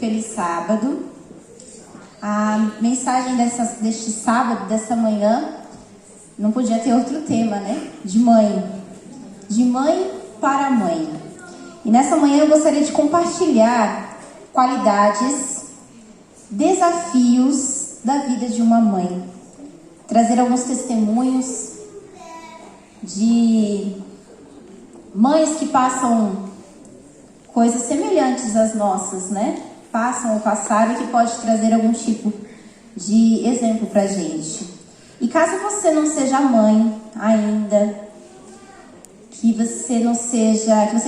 feliz sábado. A mensagem deste sábado, dessa manhã, não podia ter outro tema, né? De mãe. De mãe para mãe. E nessa manhã eu gostaria de compartilhar qualidades, desafios da vida de uma mãe. Trazer alguns testemunhos de mães que passam coisas semelhantes às nossas, né? Passam ou passaram e que pode trazer algum tipo de exemplo pra gente. E caso você não seja mãe ainda, que você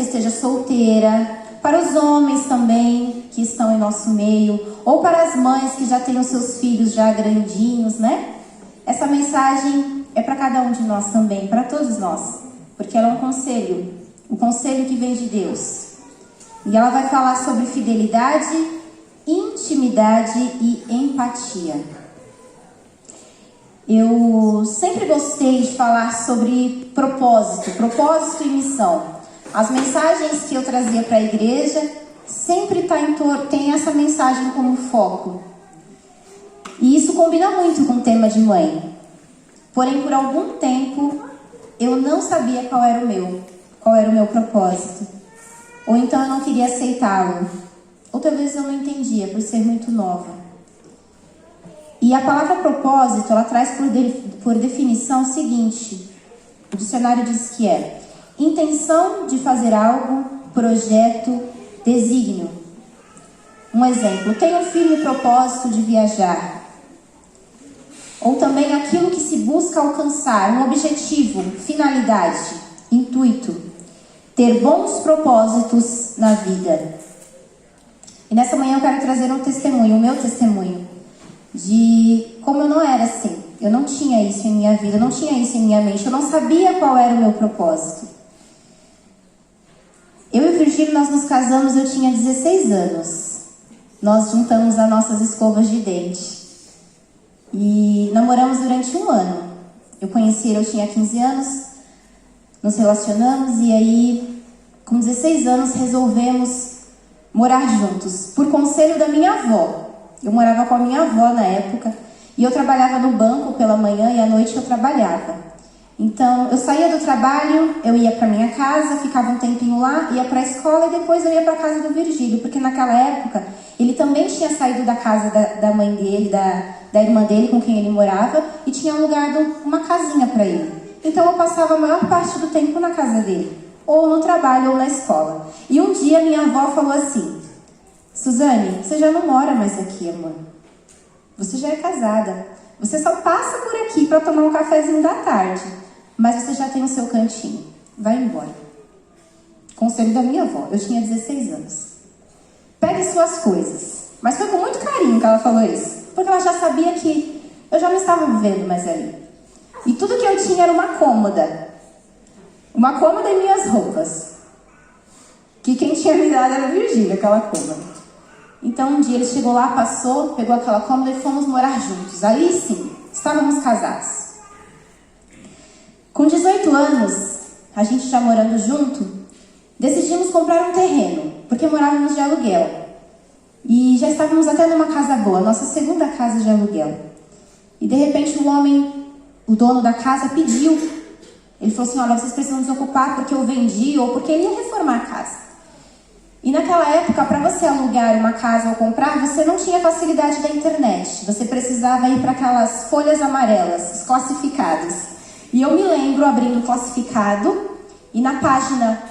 esteja solteira, para os homens também que estão em nosso meio, ou para as mães que já têm os seus filhos já grandinhos, né? Essa mensagem é para cada um de nós também, para todos nós, porque ela é um conselho que vem de Deus. E ela vai falar sobre fidelidade, intimidade e empatia. Eu sempre gostei de falar sobre propósito e missão. As mensagens que eu trazia para a igreja sempre tem essa mensagem como foco. E isso combina muito com o tema de mãe. Porém, por algum tempo, eu não sabia qual era o meu propósito. Ou então eu não queria aceitá-lo. Ou talvez eu não entendia, por ser muito nova. E a palavra propósito, ela traz por definição o seguinte. O dicionário diz que é intenção de fazer algo, projeto, desígnio. Um exemplo, tenho um firme propósito de viajar. Ou também aquilo que se busca alcançar, um objetivo, finalidade, intuito. Ter bons propósitos na vida. E nessa manhã eu quero trazer o meu testemunho, de como eu não era assim. Eu não tinha isso em minha vida, eu não tinha isso em minha mente, eu não sabia qual era o meu propósito. Eu e o Virgílio, nós nos casamos, eu tinha 16 anos. Nós juntamos as nossas escovas de dente. E namoramos durante 1 ano. Eu conheci ele, eu tinha 15 anos. Nos relacionamos e aí, com 16 anos, resolvemos morar juntos. Por conselho da minha avó. Eu morava com a minha avó na época. E eu trabalhava no banco pela manhã e à noite eu trabalhava. Então, eu saía do trabalho, eu ia para minha casa, ficava um tempinho lá, ia para a escola e depois eu ia para a casa do Virgílio. Porque naquela época, ele também tinha saído da casa da mãe dele, da irmã dele com quem ele morava. E tinha alugado uma casinha para ele. Então eu passava a maior parte do tempo na casa dele, ou no trabalho, ou na escola. E um dia minha avó falou assim: Suzane, você já não mora mais aqui, amor. Você já é casada. Você só passa por aqui para tomar um cafezinho da tarde. Mas você já tem o seu cantinho. Vai embora. Conselho da minha avó. Eu tinha 16 anos. Pegue suas coisas. Mas foi com muito carinho que ela falou isso. Porque ela já sabia que eu já não estava vivendo mais ali. E tudo que eu tinha era uma cômoda. Uma cômoda e minhas roupas. Que quem tinha me dado era o Virgílio, aquela cômoda. Então um dia ele chegou lá, passou, pegou aquela cômoda e fomos morar juntos. Aí sim, estávamos casados. Com 18 anos, a gente já morando junto, decidimos comprar um terreno. Porque morávamos de aluguel. E já estávamos até numa casa boa, nossa segunda casa de aluguel. E de repente o dono da casa pediu. Ele falou assim: olha, vocês precisam desocupar porque eu vendi ou porque ele ia reformar a casa. E naquela época, para você alugar uma casa ou comprar, você não tinha facilidade da internet. Você precisava ir para aquelas folhas amarelas, os classificados. E eu me lembro abrindo o classificado e na página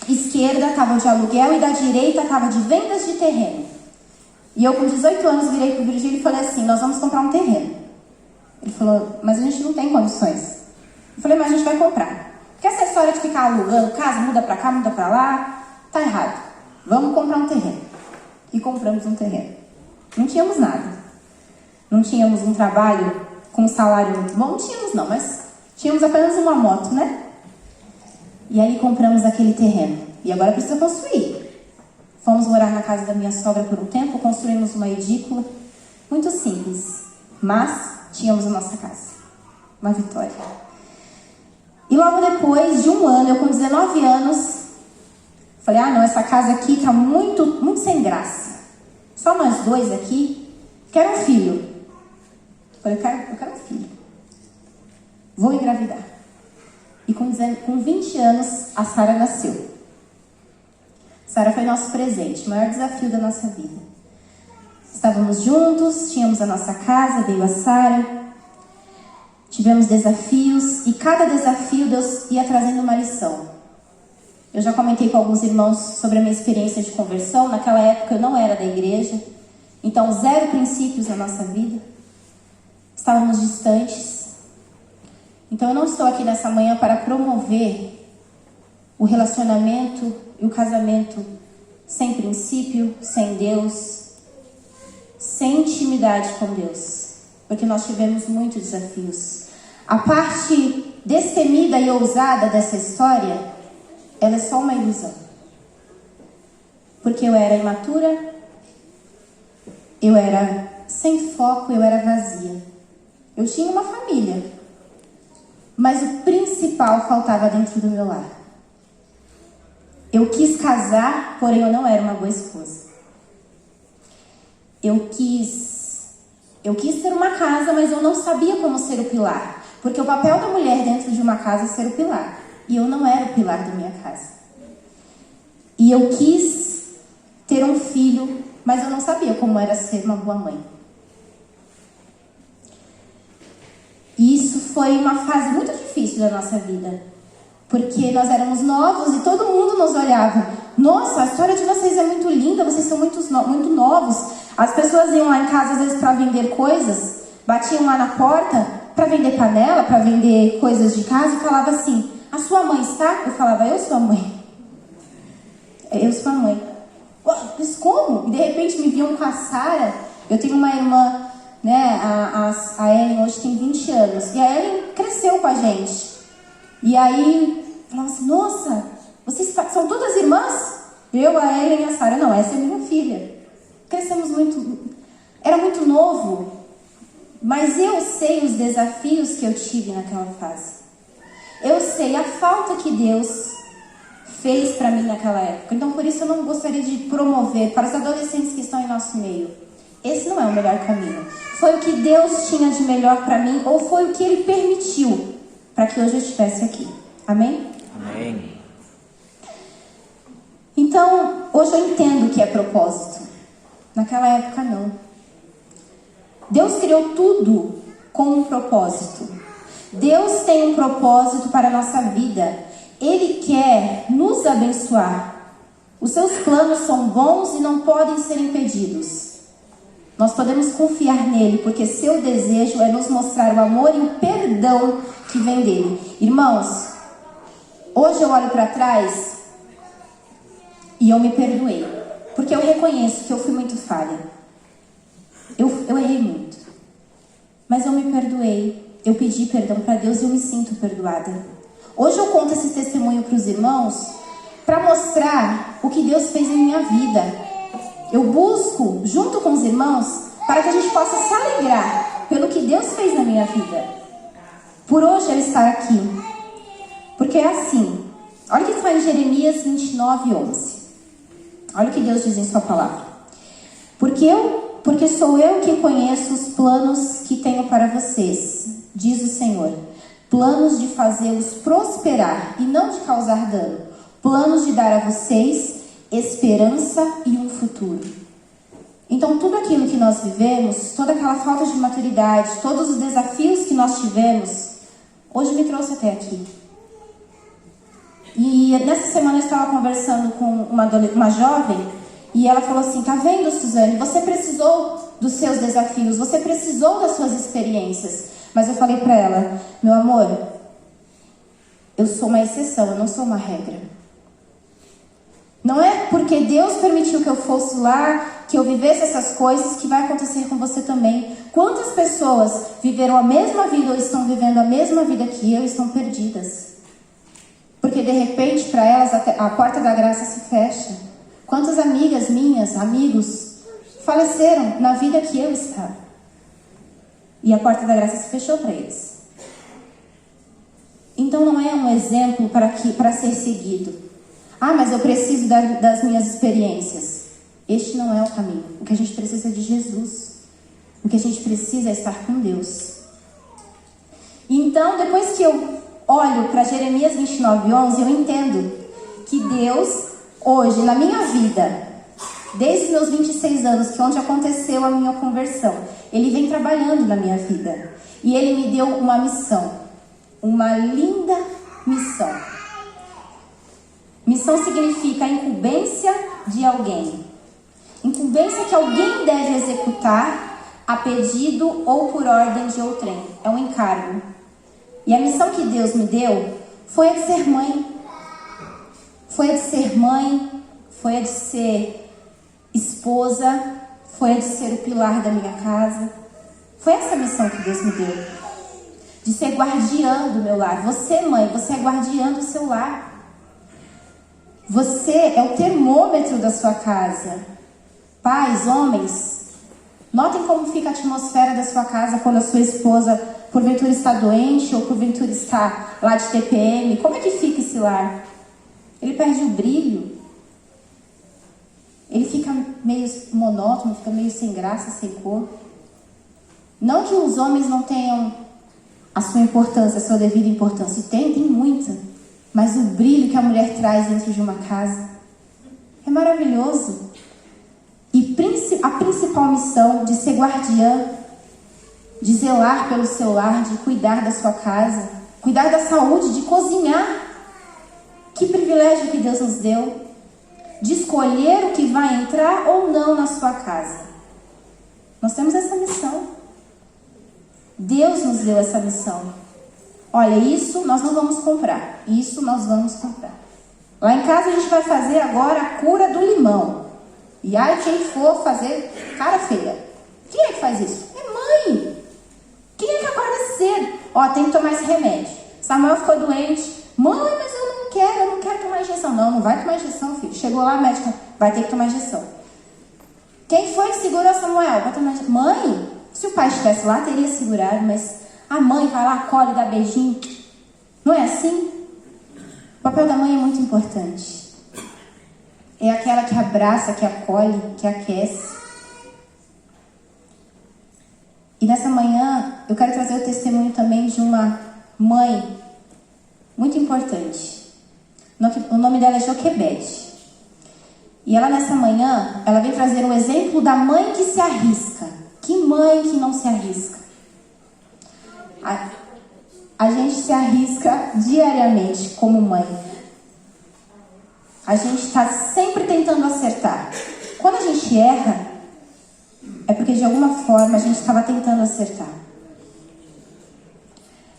esquerda estava de aluguel e da direita estava de vendas de terreno. E eu com 18 anos virei para o Virgílio e falei assim: nós vamos comprar um terreno. Ele falou: mas a gente não tem condições. Eu falei: mas a gente vai comprar. Porque essa história de ficar alugando casa, muda pra cá, muda pra lá, tá errado. Vamos comprar um terreno. E compramos um terreno. Não tínhamos nada. Não tínhamos um trabalho com um salário muito bom. Não tínhamos não, mas tínhamos apenas uma moto, né? E aí compramos aquele terreno. E agora precisa construir. Fomos morar na casa da minha sogra por um tempo, construímos uma edícula. Muito simples. Mas tínhamos a nossa casa. Uma vitória. E logo depois de 1 ano, eu com 19 anos, falei: ah não, essa casa aqui tá muito sem graça. Só nós dois aqui. Quero um filho. Eu falei, eu quero um filho. Vou engravidar. E com 20 anos, a Sara nasceu. Sara foi nosso presente, o maior desafio da nossa vida. Estávamos juntos, tínhamos a nossa casa, veio a Sara. Tivemos desafios e cada desafio Deus ia trazendo uma lição. Eu já comentei com alguns irmãos sobre a minha experiência de conversão. Naquela época eu não era da igreja, então 0 princípios na nossa vida. Estávamos distantes. Então eu não estou aqui nessa manhã para promover o relacionamento e o casamento sem princípio, sem Deus, sem intimidade com Deus, porque nós tivemos muitos desafios. A parte destemida e ousada dessa história, ela é só uma ilusão. Porque eu era imatura, eu era sem foco, eu era vazia. Eu tinha uma família, mas o principal faltava dentro do meu lar. Eu quis casar, porém eu não era uma boa esposa. Eu quis ter uma casa, mas eu não sabia como ser o pilar. Porque o papel da mulher dentro de uma casa é ser o pilar. E eu não era o pilar da minha casa. E eu quis ter um filho, mas eu não sabia como era ser uma boa mãe. E isso foi uma fase muito difícil da nossa vida. Porque nós éramos novos e todo mundo nos olhava. Nossa, a história de vocês é muito linda, vocês são muito novos. As pessoas iam lá em casa às vezes para vender coisas, batiam lá na porta para vender panela, para vender coisas de casa e falava assim, a sua mãe está? Eu falava, eu sou a mãe. Eu sou a mãe. Mas como? E de repente me viam com a Sara. Eu tenho uma irmã, né? A Ellen hoje tem 20 anos. E a Ellen cresceu com a gente. E aí, falava assim, nossa, vocês são todas irmãs? Eu, a Ellen e a Sara. Não, essa é minha filha. Crescemos muito, era muito novo. Mas eu sei os desafios que eu tive naquela fase. Eu sei a falta que Deus fez para mim naquela época. Então, por isso eu não gostaria de promover para os adolescentes que estão em nosso meio. Esse não é o melhor caminho. Foi o que Deus tinha de melhor para mim, ou foi o que Ele permitiu para que hoje eu estivesse aqui. Amém? Amém. Então, hoje eu entendo o que é propósito. Naquela época, não. Deus criou tudo com um propósito. Deus tem um propósito para a nossa vida. Ele quer nos abençoar. Os seus planos são bons e não podem ser impedidos. Nós podemos confiar nele, porque seu desejo é nos mostrar o amor e o perdão que vem dele. Irmãos, hoje eu olho para trás e eu me perdoei, porque eu reconheço que eu fui muito falha. Eu errei muito, mas eu me perdoei. Eu pedi perdão para Deus e eu me sinto perdoada. Hoje eu conto esse testemunho para os irmãos para mostrar o que Deus fez em minha vida. Eu busco, junto com os irmãos, para que a gente possa se alegrar pelo que Deus fez na minha vida. Por hoje eu estar aqui. Porque é assim. Olha o que está em Jeremias 29:11. Olha o que Deus diz em sua palavra. Porque sou eu que conheço os planos que tenho para vocês, diz o Senhor. Planos de fazê-los prosperar e não de causar dano. Planos de dar a vocês esperança e um futuro. Então tudo aquilo que nós vivemos, toda aquela falta de maturidade, todos os desafios que nós tivemos, hoje me trouxe até aqui. E nessa semana eu estava conversando com uma jovem e ela falou assim, tá vendo, Suzane, você precisou dos seus desafios, você precisou das suas experiências. Mas eu falei para ela, meu amor, eu sou uma exceção, eu não sou uma regra. Não é porque Deus permitiu que eu fosse lá, que eu vivesse essas coisas, que vai acontecer com você também. Quantas pessoas viveram a mesma vida ou estão vivendo a mesma vida que eu e estão perdidas? Porque de repente para elas a porta da graça se fecha. Quantas amigas minhas, amigos, faleceram na vida que eu estava? E a porta da graça se fechou para eles. Então não é um exemplo para ser seguido. Ah, mas eu preciso das minhas experiências. Este não é o caminho. O que a gente precisa é de Jesus. O que a gente precisa é estar com Deus. Então, depois que eu olho para Jeremias 29:11, eu entendo que Deus, hoje, na minha vida, desde os meus 26 anos, que é onde aconteceu a minha conversão, Ele vem trabalhando na minha vida. E Ele me deu uma missão. Uma linda missão. Missão significa a incumbência de alguém. Incumbência que alguém deve executar a pedido ou por ordem de outrem. É um encargo. E a missão que Deus me deu foi a de ser mãe. Foi a de ser mãe, foi a de ser esposa, foi a de ser o pilar da minha casa. Foi essa a missão que Deus me deu. De ser guardiã do meu lar. Você, mãe, você é guardiã do seu lar. Você é o termômetro da sua casa. Pais, homens, notem como fica a atmosfera da sua casa quando a sua esposa, porventura, está doente ou porventura está lá de TPM. Como é que fica esse lar? Ele perde o brilho. Ele fica meio monótono, fica meio sem graça, sem cor. Não que os homens não tenham a sua importância, a sua devida importância. Tem muita. Mas o brilho que a mulher traz dentro de uma casa é maravilhoso. E a principal missão de ser guardiã, de zelar pelo seu lar, de cuidar da sua casa, cuidar da saúde, de cozinhar. Que privilégio que Deus nos deu. De escolher o que vai entrar ou não na sua casa. Nós temos essa missão. Deus nos deu essa missão. Olha, isso nós não vamos comprar. Isso nós vamos comprar. Lá em casa a gente vai fazer agora a cura do limão. E aí quem for fazer, cara feia. Quem é que faz isso? É mãe. Quem é que acorda cedo? Ó, tem que tomar esse remédio. Samuel ficou doente. Mãe, mas eu não quero tomar injeção. Não, não vai tomar injeção, filho. Chegou lá, a médica, vai ter que tomar injeção. Quem foi que segurou Samuel? Vai tomar injeção. Mãe, se o pai estivesse lá, teria segurado, mas a mãe vai lá, acolhe, dá beijinho. Não é assim? O papel da mãe é muito importante. É aquela que abraça, que acolhe, que aquece. E nessa manhã, eu quero trazer o testemunho também de uma mãe muito importante. O nome dela é Joquebede. E ela nessa manhã, ela vem trazer um exemplo da mãe que se arrisca. Que mãe que não se arrisca? A gente se arrisca diariamente como mãe. A gente está sempre tentando acertar. Quando a gente erra, é porque de alguma forma a gente estava tentando acertar.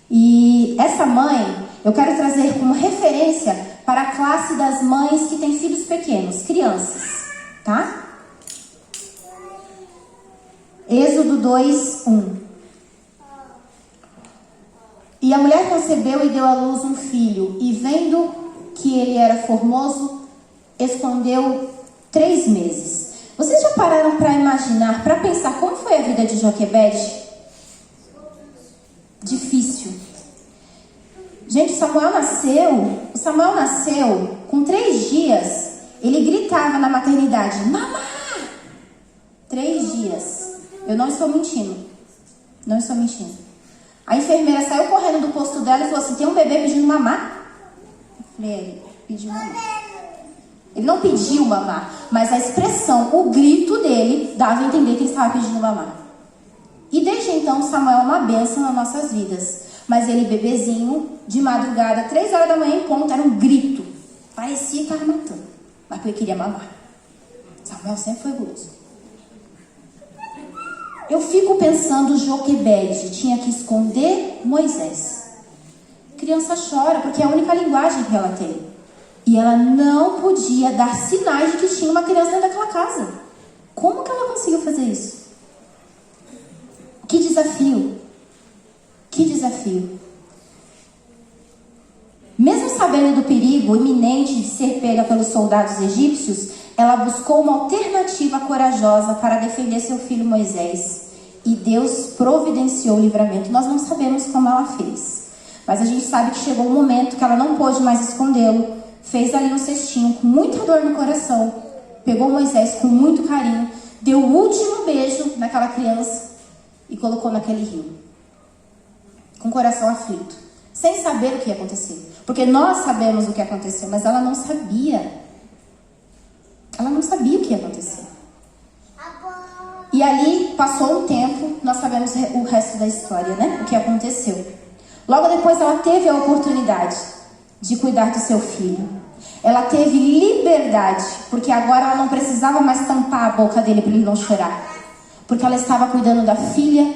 E essa mãe, eu quero trazer como referência para a classe das mães que têm filhos pequenos, crianças, tá? Êxodo 2:1. E a mulher concebeu e deu à luz um filho, e vendo que ele era formoso, escondeu 3 meses. Vocês já pararam para imaginar, para pensar como foi a vida de Joquebede? Difícil. Gente, Samuel nasceu com 3 dias, ele gritava na maternidade, mamá! 3 dias. Eu não estou mentindo. Não estou mentindo. A enfermeira saiu correndo do posto dela e falou assim, tem um bebê pedindo mamar? Eu falei, ele pediu mamar. Ele não pediu mamar, mas a expressão, o grito dele, dava a entender que ele estava pedindo mamar. E desde então, Samuel é uma bênção nas nossas vidas. Mas ele, bebezinho, de madrugada, 3 horas da manhã em ponto, era um grito. Parecia que estava matando, mas porque ele queria mamar. Samuel sempre foi guloso. Eu fico pensando, Joquebede tinha que esconder Moisés. Criança chora, porque é a única linguagem que ela tem. E ela não podia dar sinais de que tinha uma criança dentro daquela casa. Como que ela conseguiu fazer isso? Que desafio. Que desafio. Mesmo sabendo do perigo iminente de ser pega pelos soldados egípcios, ela buscou uma alternativa corajosa para defender seu filho Moisés. E Deus providenciou o livramento. Nós não sabemos como ela fez. Mas a gente sabe que chegou um momento que ela não pôde mais escondê-lo. Fez ali um cestinho com muita dor no coração. pegou Moisés com muito carinho, deu o último beijo naquela criança e colocou naquele rio, com o coração aflito, sem saber o que ia acontecer. Porque nós sabemos o que aconteceu, mas ela não sabia. Ela não sabia o que ia acontecer. E ali passou um tempo, nós sabemos o resto da história, né? O que aconteceu. Logo depois ela teve a oportunidade de cuidar do seu filho. Ela teve liberdade, porque agora ela não precisava mais tampar a boca dele para ele não chorar. Porque ela estava cuidando da filha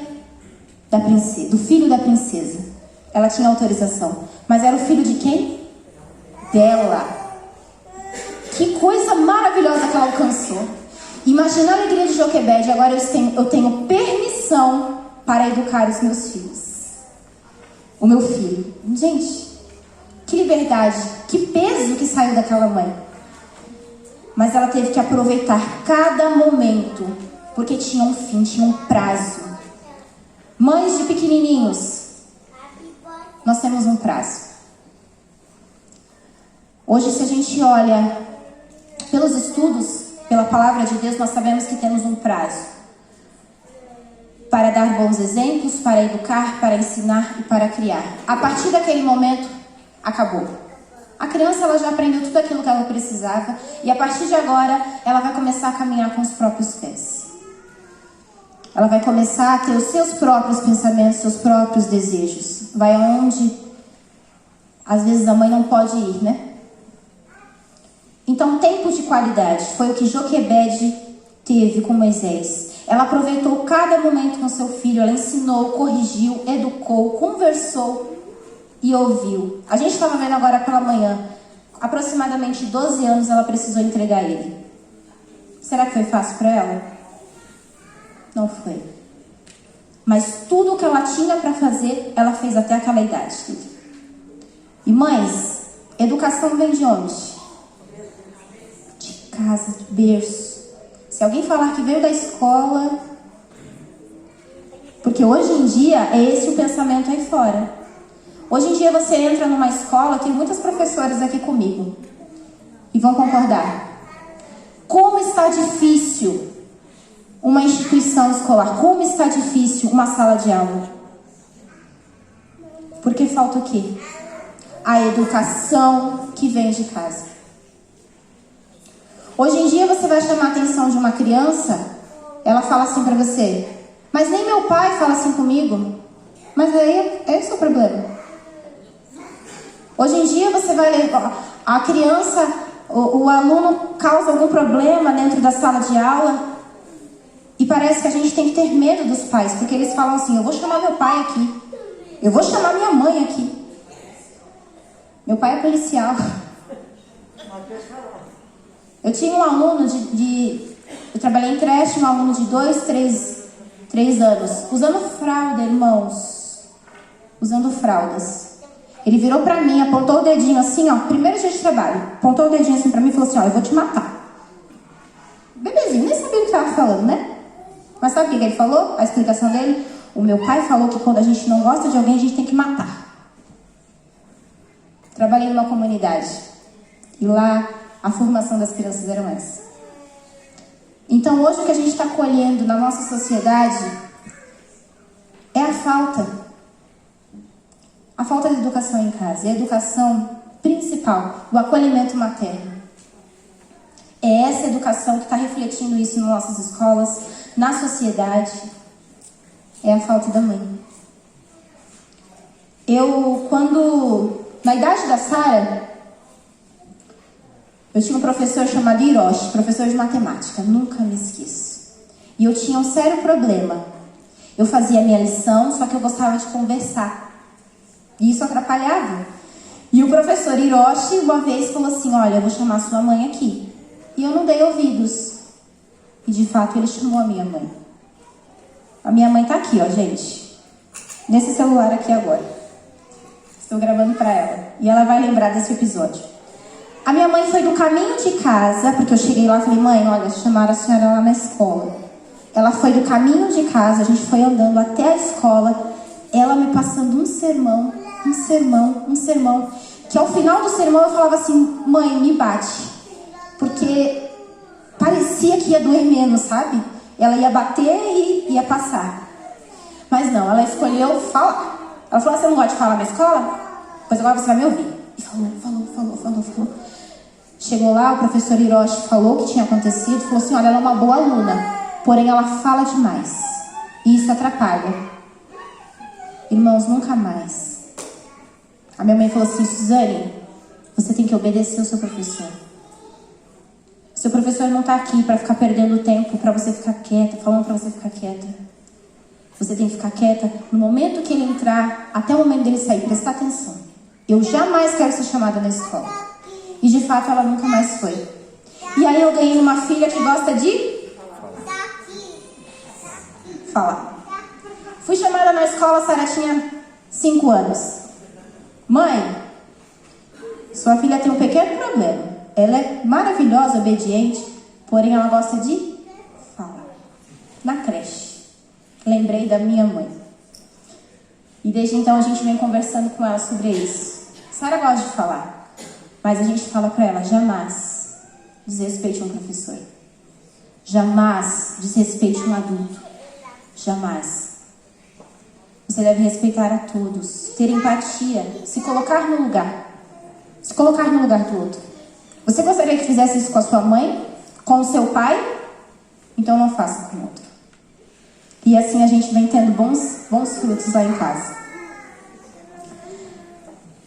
da princesa, do filho da princesa. Ela tinha autorização. Mas era o filho de quem? Dela. Que coisa maravilhosa que ela alcançou. Imagina a alegria de Joquebede. Agora eu tenho permissão para educar os meus filhos. O meu filho. Gente, que liberdade, que peso que saiu daquela mãe. Mas ela teve que aproveitar cada momento, porque tinha um fim, tinha um prazo. Mães de pequenininhos, nós temos um prazo. Hoje, se a gente olha pelos estudos, pela palavra de Deus, nós sabemos que temos um prazo para dar bons exemplos, para educar, para ensinar e para criar. A partir daquele momento, acabou. A criança ela já aprendeu tudo aquilo que ela precisava e a partir de agora ela vai começar a caminhar com os próprios pés. Ela vai começar a ter os seus próprios pensamentos, seus próprios desejos. Vai aonde às vezes a mãe não pode ir, né? Então, tempo de qualidade foi o que Joquebede teve com Moisés. Ela aproveitou cada momento com seu filho, ela ensinou, corrigiu, educou, conversou e ouviu. A gente estava vendo agora pela manhã, aproximadamente 12 anos ela precisou entregar ele. Será que foi fácil para ela? Não foi. Mas tudo o que ela tinha para fazer, ela fez até aquela idade. E mães, educação vem de onde? Casa, de berço. Se alguém falar que veio da escola, porque hoje em dia é esse o pensamento aí fora. Hoje em dia você entra numa escola, tem muitas professoras aqui comigo e vão concordar. Como está difícil uma instituição escolar, como está difícil uma sala de aula. Porque falta o quê? A educação que vem de casa. Hoje em dia você vai chamar a atenção de uma criança, ela fala assim pra você, mas nem meu pai fala assim comigo. Mas aí é esse o problema. Hoje em dia você vai levar a criança, o aluno causa algum problema dentro da sala de aula e parece que a gente tem que ter medo dos pais, porque eles falam assim, eu vou chamar meu pai aqui, eu vou chamar minha mãe aqui. Meu pai é policial. Eu tinha um aluno eu trabalhei em creche, um aluno de 2, 3 anos, usando fralda, irmãos. Usando fraldas. Ele virou pra mim, apontou o dedinho assim, ó, primeiro dia de trabalho. Apontou o dedinho assim pra mim e falou assim, ó, eu vou te matar. Bebezinho, nem sabia o que estava falando, né? Mas sabe o que ele falou? A explicação dele? O meu pai falou que quando a gente não gosta de alguém, a gente tem que matar. Trabalhei numa comunidade. E lá a formação das crianças era essa. Então hoje o que a gente está colhendo na nossa sociedade é a falta de educação em casa. É a educação principal, o acolhimento materno. É essa educação que está refletindo isso nas nossas escolas, na sociedade. É a falta da mãe. Na idade da Sara, eu tinha um professor chamado Hiroshi, professor de matemática, nunca me esqueço. E eu tinha um sério problema. Eu fazia a minha lição, só que eu gostava de conversar. E isso atrapalhava. E o professor Hiroshi uma vez falou assim, olha, eu vou chamar sua mãe aqui. E eu não dei ouvidos. E de fato ele chamou a minha mãe. A minha mãe tá aqui, ó, gente. Nesse celular aqui agora. Estou gravando para ela. E ela vai lembrar desse episódio. A minha mãe foi do caminho de casa, porque eu cheguei lá e falei, mãe, olha, chamaram a senhora lá na escola. Ela foi do caminho de casa, a gente foi andando até a escola, ela me passando um sermão, que ao final do sermão eu falava assim, mãe, me bate, porque parecia que ia doer menos, sabe? Ela ia bater e ia passar. Mas não, ela escolheu falar. Ela falou, você não gosta de falar na escola? Pois agora você vai me ouvir. E falou. Chegou lá, o professor Hiroshi falou o que tinha acontecido. Falou assim, olha, ela é uma boa aluna, porém ela fala demais. E isso atrapalha. Irmãos, nunca mais. A minha mãe falou assim, Suzane, você tem que obedecer o seu professor. Seu professor não está aqui para ficar perdendo tempo, para você ficar quieta, falando para você ficar quieta. Você tem que ficar quieta no momento que ele entrar, até o momento dele sair, prestar atenção. Eu jamais quero ser chamada na escola. E de fato ela nunca mais foi. E aí eu ganhei uma filha que gosta de falar. Fui chamada na escola, a Sara tinha 5 anos. Mãe, sua filha tem um pequeno problema. Ela é maravilhosa, obediente, porém ela gosta de falar. Na creche. Lembrei da minha mãe. E desde então a gente vem conversando com ela sobre isso. Sara gosta de falar, mas a gente fala para ela, jamais desrespeite um professor. Jamais desrespeite um adulto. Jamais. Você deve respeitar a todos, ter empatia, se colocar no lugar. Se colocar no lugar do outro. Você gostaria que fizesse isso com a sua mãe? Com o seu pai? Então não faça com o outro. E assim a gente vem tendo bons frutos lá em casa.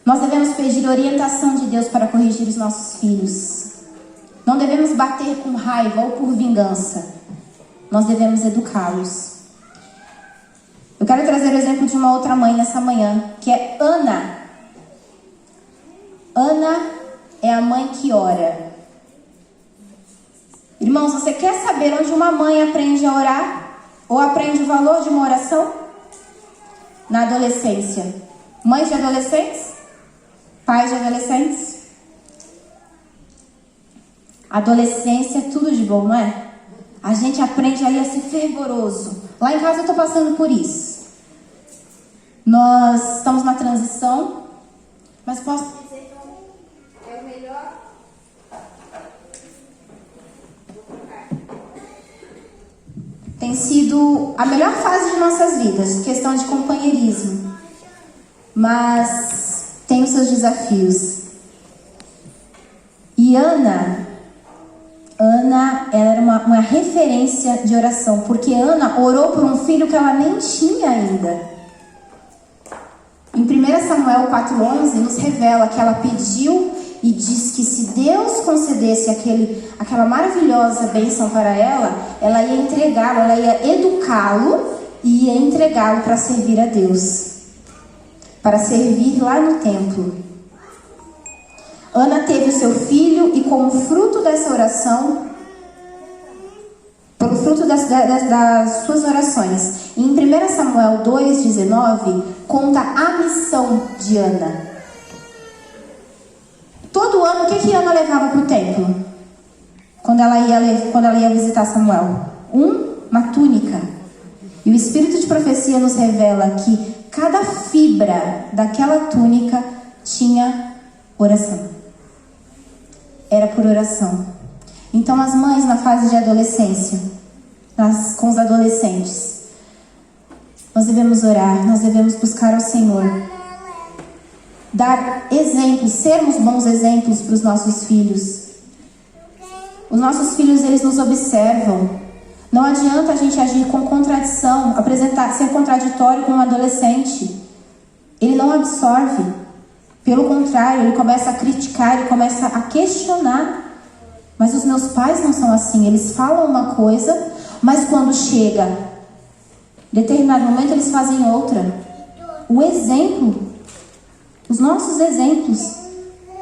Nós devemos pedir orientação de Deus para corrigir os nossos filhos. Não devemos bater com raiva ou por vingança. Nós devemos educá-los. Eu quero trazer o exemplo de uma outra mãe nessa manhã, que é Ana. Ana é a mãe que ora. Irmãos, você quer saber onde uma mãe aprende a orar? Ou aprende o valor de uma oração? Na adolescência. Mães de adolescentes? Pais de adolescentes? Adolescência é tudo de bom, não é? A gente aprende ali a ser fervoroso. Lá em casa eu estou passando por isso. Nós estamos na transição, mas posso dizer que é o melhor. Tem sido a melhor fase de nossas vidas, questão de companheirismo. Mas tem os seus desafios. E Ana era uma referência de oração, porque Ana orou por um filho que ela nem tinha ainda. Em 1 Samuel 4,11 nos revela que ela pediu e diz que se Deus concedesse aquela maravilhosa bênção para ela, ela ia entregá-lo, ela ia educá-lo e ia entregá-lo para servir a Deus, para servir lá no templo. Ana teve o seu filho e como fruto dessa oração, pelo fruto das suas orações, em 1 Samuel 2,19, conta a missão de Ana. Todo ano, o que Ana levava para o templo? Quando ela ia visitar Samuel? Uma túnica. E o Espírito de profecia nos revela que cada fibra daquela túnica tinha oração. Era por oração. Então as mães na fase de adolescência, com os adolescentes, nós devemos orar, nós devemos buscar ao Senhor. Dar exemplos, sermos bons exemplos para os nossos filhos. Os nossos filhos, eles nos observam. Não adianta a gente agir com contradição, ser contraditório com um adolescente. Ele não absorve. Pelo contrário, ele começa a criticar, ele começa a questionar. Mas os meus pais não são assim. Eles falam uma coisa, mas quando chega determinado momento, eles fazem outra. O exemplo, os nossos exemplos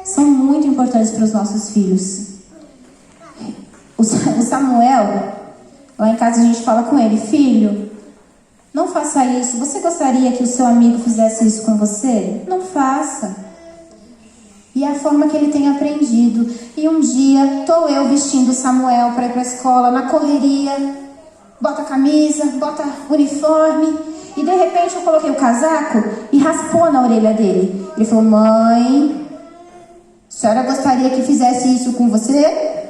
são muito importantes para os nossos filhos. O Samuel, lá em casa a gente fala com ele, filho, não faça isso. Você gostaria que o seu amigo fizesse isso com você? Não faça. E é a forma que ele tem aprendido. E um dia, estou eu vestindo Samuel para ir para a escola, na correria, bota a camisa, bota uniforme, e de repente eu coloquei o casaco e raspou na orelha dele. Ele falou, mãe, a senhora gostaria que fizesse isso com você?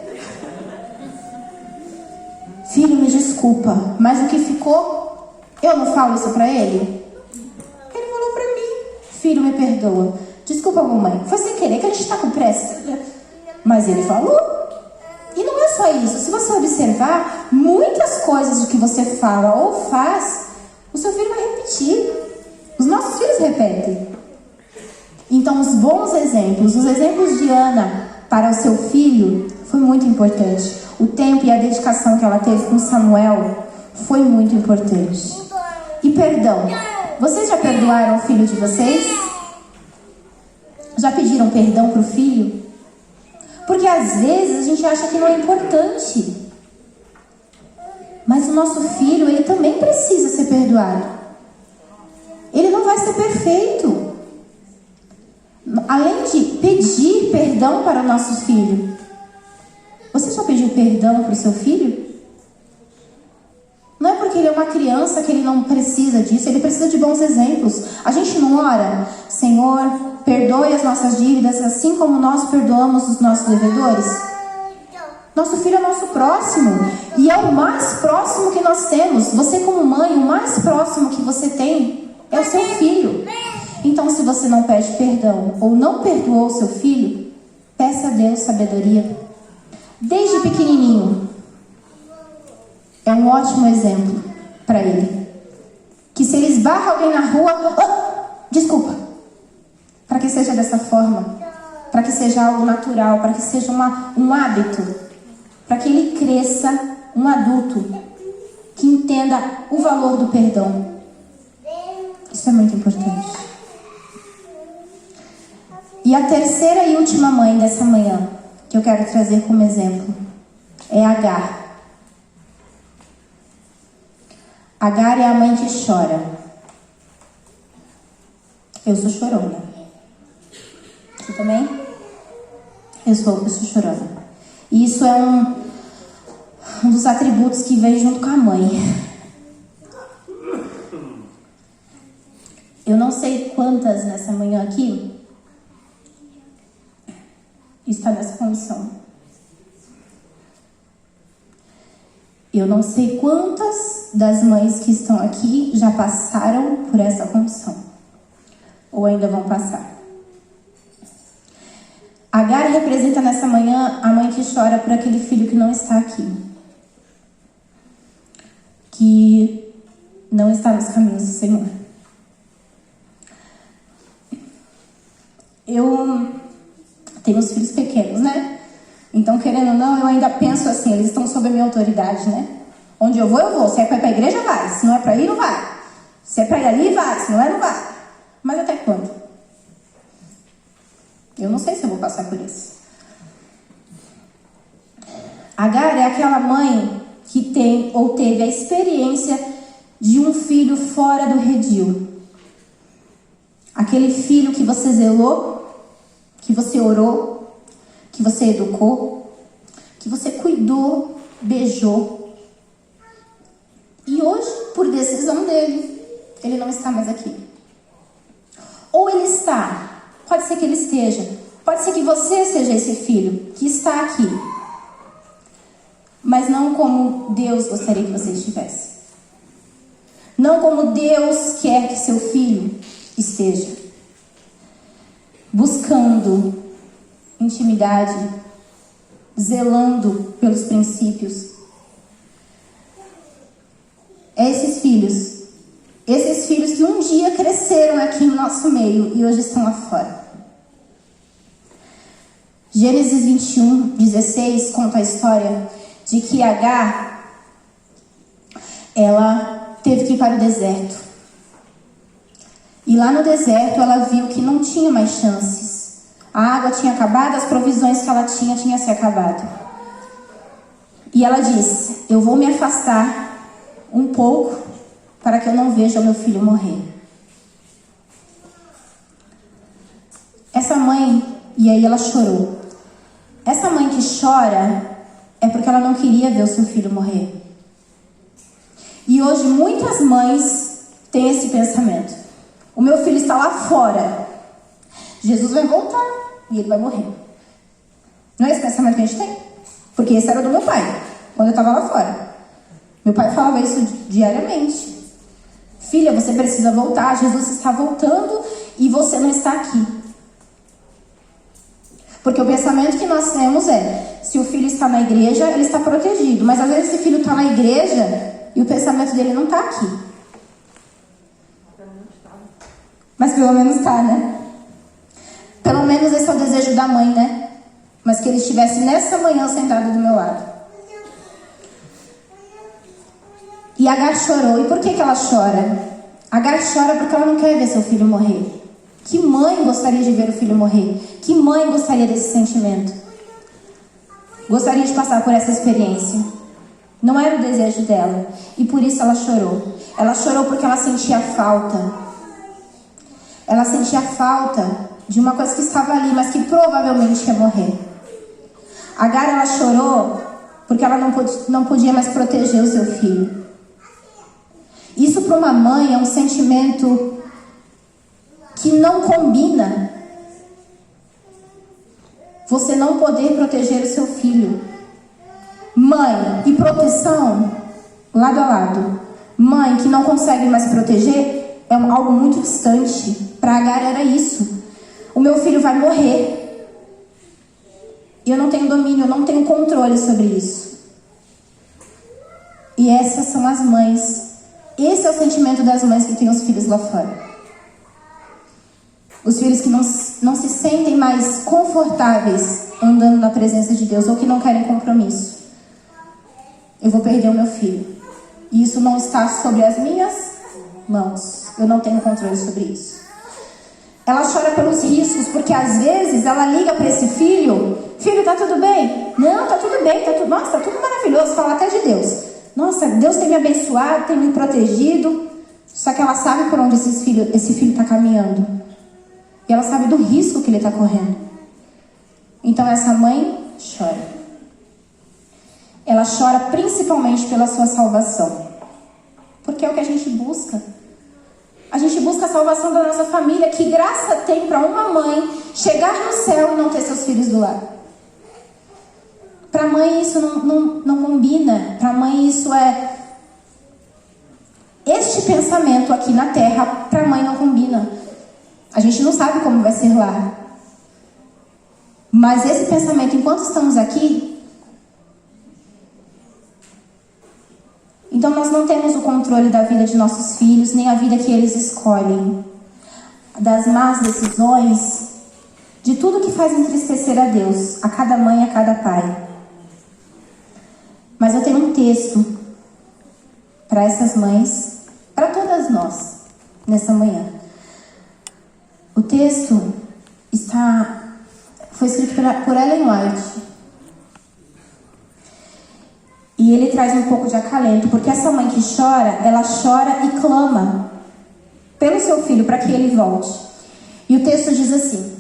filho, me desculpa, mas o que ficou, eu não falo isso pra ele? Ele falou pra mim, filho, me perdoa. Desculpa, mamãe, foi sem querer que a gente tá com pressa. Mas ele falou. E não é só isso. Se você observar, muitas coisas do que você fala ou faz, o seu filho vai repetir. Os nossos filhos repetem. Então, os bons exemplos, os exemplos de Ana para o seu filho, foi muito importante. O tempo e a dedicação que ela teve com Samuel foi muito importante. E perdão. Vocês já perdoaram o filho de vocês? Já pediram perdão para o filho? Porque às vezes a gente acha que não é importante. Mas o nosso filho, ele também precisa ser perdoado. Ele não vai ser perfeito. Além de pedir perdão para o nosso filho, você já pediu perdão para o seu filho? Não é porque ele é uma criança que ele não precisa disso, ele precisa de bons exemplos. A gente não ora, Senhor, perdoe as nossas dívidas, assim como nós perdoamos os nossos devedores? Nosso filho é nosso próximo, e é o mais próximo que nós temos. Você como mãe, o mais próximo que você tem é o seu filho. Então, se você não pede perdão, ou não perdoou o seu filho, peça a Deus sabedoria. Desde pequenininho, é um ótimo exemplo para ele. Que se ele esbarra alguém na rua, desculpa. Para que seja dessa forma. Para que seja algo natural. Para que seja um hábito. Para que ele cresça um adulto que entenda o valor do perdão. Isso é muito importante. E a terceira e última mãe dessa manhã, que eu quero trazer como exemplo, é Agar. Agar é a mãe que chora. Eu sou chorona. Você também? Eu sou chorona. E isso é um dos atributos que vem junto com a mãe. Eu não sei quantas nessa manhã aqui está nessa condição. Eu não sei quantas das mães que estão aqui já passaram por essa condição. Ou ainda vão passar. Agar representa nessa manhã a mãe que chora por aquele filho que não está aqui. Que não está nos caminhos do Senhor. Eu tenho os filhos pequenos, né? Então, querendo ou não, eu ainda penso assim, eles estão sob a minha autoridade, né? Onde eu vou. Se é para ir para a igreja, vai. Se não é para ir, não vai. Se é para ir ali, vai. Se não é, não vai. Mas até quando? Eu não sei se eu vou passar por isso. Agar é aquela mãe que tem ou teve a experiência de um filho fora do redil. Aquele filho que você zelou, que você orou, que você educou, que você cuidou, beijou. E hoje, por decisão dele, ele não está mais aqui. Ou ele está, pode ser que ele esteja, pode ser que você seja esse filho que está aqui, mas não como Deus gostaria que você estivesse. Não como Deus quer que seu filho esteja. Buscando intimidade, zelando pelos princípios. Esses filhos que um dia cresceram aqui no nosso meio e hoje estão lá fora. Gênesis 21, 16 conta a história de que Agar, ela teve que ir para o deserto. E lá no deserto ela viu que não tinha mais chances. A água tinha acabado, as provisões que ela tinha se acabado. E ela disse, eu vou me afastar um pouco para que eu não veja o meu filho morrer. Essa mãe, e aí ela chorou. Essa mãe que chora é porque ela não queria ver o seu filho morrer. E hoje muitas mães têm esse pensamento. O meu filho está lá fora. Jesus vai voltar e ele vai morrer. Não é esse pensamento que a gente tem? Porque esse era do meu pai, quando eu estava lá fora. Meu pai falava isso diariamente. Filha, você precisa voltar, Jesus está voltando e você não está aqui. Porque o pensamento que nós temos é, se o filho está na igreja, ele está protegido. Mas às vezes esse filho está na igreja e o pensamento dele não está aqui. Mas pelo menos está, né? Pelo menos esse é o desejo da mãe, né? Mas que ele estivesse nessa manhã sentado do meu lado. E Agar chorou. E por que ela chora? Agar chora porque ela não quer ver seu filho morrer. Que mãe gostaria de ver o filho morrer? Que mãe gostaria desse sentimento? Gostaria de passar por essa experiência. Não era o desejo dela. E por isso ela chorou. Ela chorou porque ela sentia falta. Ela sentia falta de uma coisa que estava ali, mas que provavelmente ia morrer. Agar, ela chorou porque ela não podia mais proteger o seu filho. Isso para uma mãe é um sentimento que não combina. Você não poder proteger o seu filho. Mãe e proteção, lado a lado. Mãe que não consegue mais proteger é algo muito distante. Para Agar era isso. O meu filho vai morrer. E eu não tenho domínio, eu não tenho controle sobre isso. E essas são as mães. Esse é o sentimento das mães que têm os filhos lá fora. Os filhos que não se sentem mais confortáveis andando na presença de Deus ou que não querem compromisso. Eu vou perder o meu filho. E isso não está sobre as minhas mãos. Eu não tenho controle sobre isso. Ela chora pelos riscos, porque às vezes ela liga para esse filho. Filho, tá tudo bem? Não, tá tudo bem. Nossa, tá tudo maravilhoso. Fala até de Deus. Nossa, Deus tem me abençoado, tem me protegido. Só que ela sabe por onde esse filho está caminhando. E ela sabe do risco que ele está correndo. Então essa mãe chora. Ela chora principalmente pela sua salvação. Porque é o que a gente busca. A gente busca a salvação da nossa família. Que graça tem para uma mãe chegar no céu e não ter seus filhos do lado. Para a mãe isso não combina. Para a mãe isso é... Este pensamento aqui na terra, para a mãe não combina. A gente não sabe como vai ser lá. Mas esse pensamento, enquanto estamos aqui... Então nós não temos o controle da vida de nossos filhos, nem a vida que eles escolhem. Das más decisões, de tudo que faz entristecer a Deus, a cada mãe e a cada pai. Mas eu tenho um texto para essas mães, para todas nós, nessa manhã. O texto foi escrito por Ellen White. E ele traz um pouco de acalento, porque essa mãe que chora, ela chora e clama pelo seu filho para que ele volte. E o texto diz assim: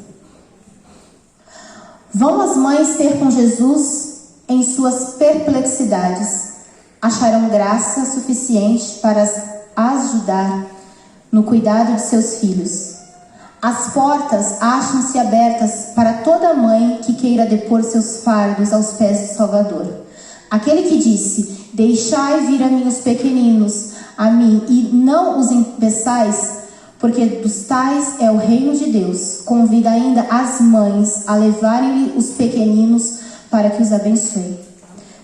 vão as mães ter com Jesus em suas perplexidades, acharão graça suficiente para as ajudar no cuidado de seus filhos. As portas acham-se abertas para toda mãe que queira depor seus fardos aos pés do Salvador. Aquele que disse: deixai vir a mim os pequeninos, a mim, e não os impeçais, porque dos tais é o reino de Deus. Convida ainda as mães a levarem-lhe os pequeninos para que os abençoe.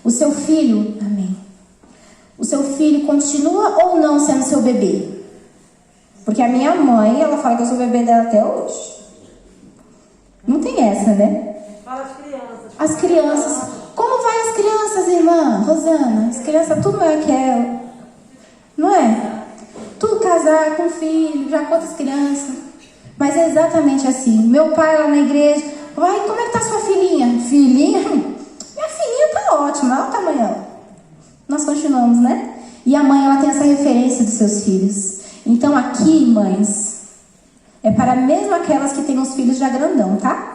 O seu filho, amém. O seu filho continua ou não sendo seu bebê? Porque a minha mãe, ela fala que eu sou bebê dela até hoje. Não tem essa, né? Fala as crianças. As crianças. Como vai as crianças, irmã Rosana? As crianças tudo maior que ela. Não é? Tudo casar com filho, já quantas crianças. Mas é exatamente assim. Meu pai lá na igreja, vai, como é que tá sua filhinha? Filhinha? Minha filhinha tá ótima, olha o tamanho dela. Nós continuamos, né? E a mãe, ela tem essa referência dos seus filhos. Então aqui, mães, é para mesmo aquelas que têm os filhos já grandão, tá?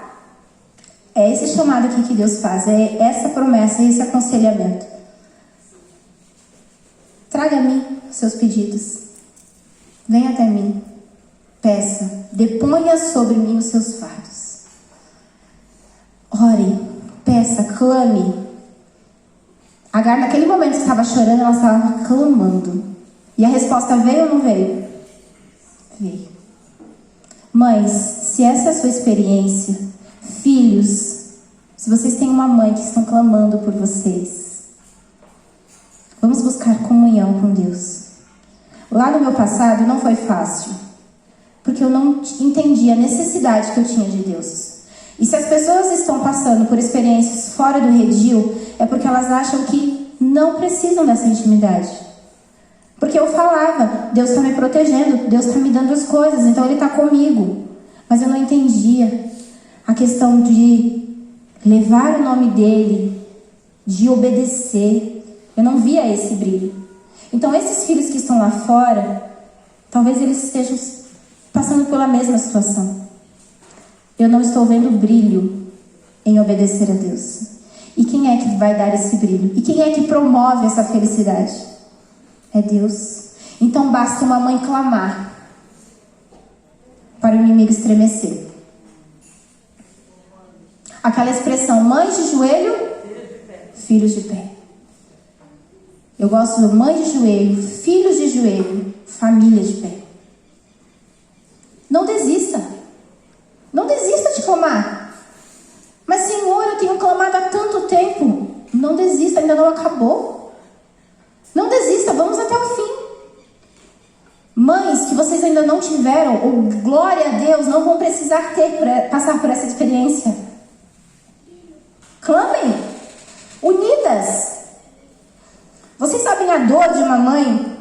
É esse chamado aqui que Deus faz, é essa promessa, esse aconselhamento. Traga a mim os seus pedidos. Venha até mim. Peça. Deponha sobre mim os seus fardos. Ore. Peça. Clame. Agar, naquele momento que estava chorando, ela estava clamando. E a resposta veio ou não veio? Veio. Mães, se essa é a sua experiência, filhos, se vocês têm uma mãe que estão clamando por vocês, vamos buscar comunhão com Deus. Lá no meu passado não foi fácil, porque eu não entendi a necessidade que eu tinha de Deus. E se as pessoas estão passando por experiências fora do redil, é porque elas acham que não precisam dessa intimidade. Porque eu falava, Deus está me protegendo, Deus está me dando as coisas, então Ele está comigo. Mas eu não entendia a questão de levar o nome dEle, de obedecer. Eu não via esse brilho. Então esses filhos que estão lá fora, talvez eles estejam passando pela mesma situação. Eu não estou vendo brilho em obedecer a Deus. E quem é que vai dar esse brilho? E quem é que promove essa felicidade? É Deus. Então basta uma mãe clamar para o inimigo estremecer. Aquela expressão, mães de joelho, filhos de pé. Eu gosto de mãe de joelho, filhos de joelho, família de pé. Não desista. Não desista de clamar. Mas, Senhor, eu tenho clamado há tanto tempo. Não desista, ainda não acabou. Não desista, vamos até o fim. Mães que vocês ainda não tiveram, ou glória a Deus, não vão precisar passar por essa experiência. Clamem, unidas. Vocês sabem a dor de uma mãe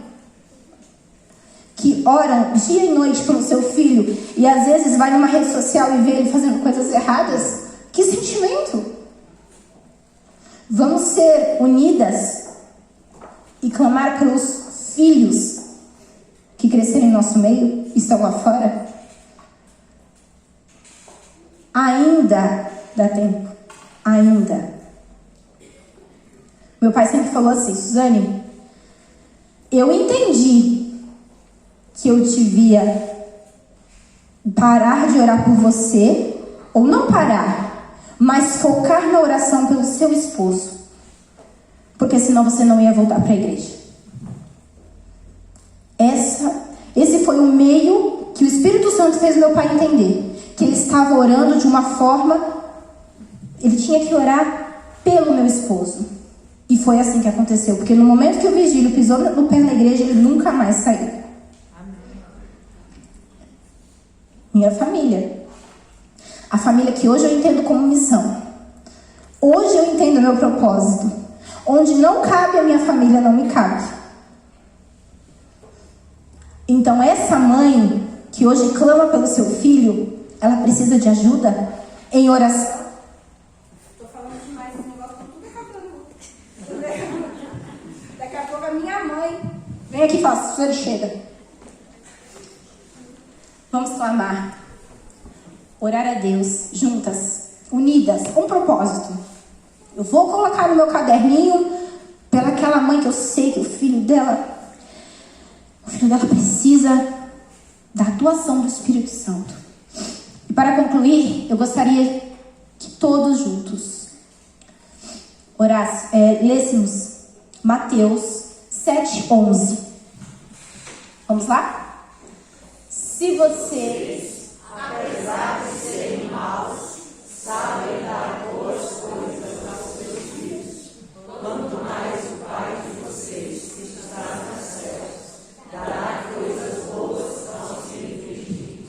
que ora dia e noite pelo seu filho e às vezes vai numa rede social e vê ele fazendo coisas erradas? Que sentimento! Vamos ser unidas e clamar pelos filhos que cresceram em nosso meio e estão lá fora? Ainda dá tempo. Ainda. Meu pai sempre falou assim, Suzane, eu entendi que eu devia parar de orar por você, ou não parar, mas focar na oração pelo seu esposo, porque senão você não ia voltar para a igreja. Esse foi o meio que o Espírito Santo fez meu pai entender, que ele estava orando de uma forma, ele tinha que orar pelo meu esposo. E foi assim que aconteceu, porque no momento que o Vigílio pisou no pé na igreja, ele nunca mais saiu. Minha família. A família que hoje eu entendo como missão. Hoje eu entendo o meu propósito. Onde não cabe a minha família, não me cabe. Então essa mãe que hoje clama pelo seu filho, ela precisa de ajuda em oração. Estou falando demais, esse negócio tá tudo acabando. Daqui a pouco a minha mãe vem aqui e fala, Suzane, chega. Vamos clamar, orar a Deus, juntas, unidas, com um propósito. Eu vou colocar no meu caderninho, pelaquela mãe que eu sei que o filho dela precisa da atuação do Espírito Santo. E para concluir, eu gostaria que todos juntos lêssemos Mateus 7:11. Vamos lá? Se vocês, apesar de serem maus, sabem dar boas coisas aos seus filhos, quanto mais o Pai de vocês, que está nos céus, dará coisas boas aos que lhe pedirem.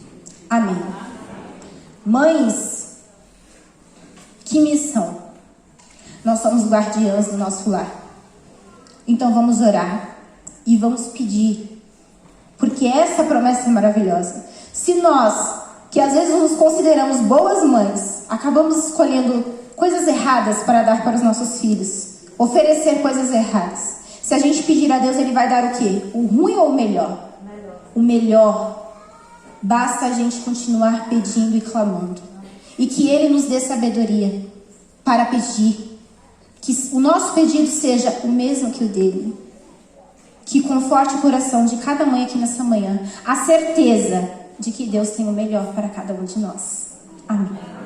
Amém. Mães, que missão! Nós somos guardiãs do nosso lar. Então vamos orar e vamos pedir. Porque essa promessa é maravilhosa. Se nós, que às vezes nos consideramos boas mães, acabamos escolhendo coisas erradas para dar para os nossos filhos, oferecer coisas erradas. Se a gente pedir a Deus, Ele vai dar o quê? O ruim ou o melhor? O melhor. Basta a gente continuar pedindo e clamando. E que Ele nos dê sabedoria para pedir. Que o nosso pedido seja o mesmo que o dele. Que conforte o coração de cada mãe aqui nessa manhã. A certeza de que Deus tem o melhor para cada um de nós. Amém.